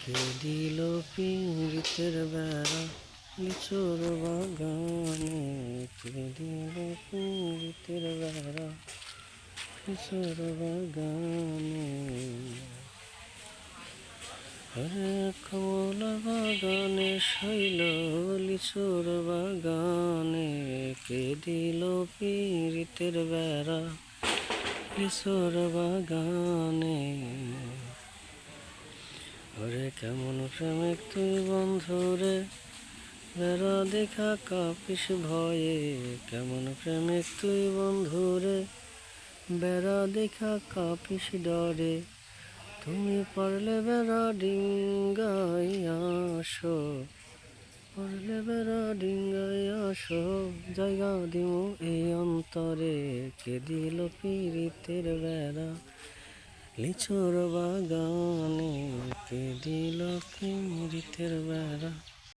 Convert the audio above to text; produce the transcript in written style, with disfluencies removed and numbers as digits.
কে দিল পীড়িতের বেড়া লিচুর বাগানে, কে দিল পীড়িতের বেড়া লিচুর বাগানে। আরে কমলা বাগানে শৈল লিচুর বাগানে, কে দিল পীড়িতের বেড়া লিচুর বাগানে। ওরে কেমন প্রেমিক তুই বন্ধুরে, বেড়া দেখা কাঁপিস ভয়ে। কেমন প্রেমিক তুই বন্ধুরে, বেড়া দেখা কাঁপিস ডরে। তুমি পারলে বেড়া ডিঙ্গাই আসো, পারলে বেড়া ডিঙ্গাই আসো, জায়গা দিমু এই অন্তরে। কে দিল পীড়িতের বেড়া লিচুর বাগানে, কে দিল পীড়িতের বেড়া।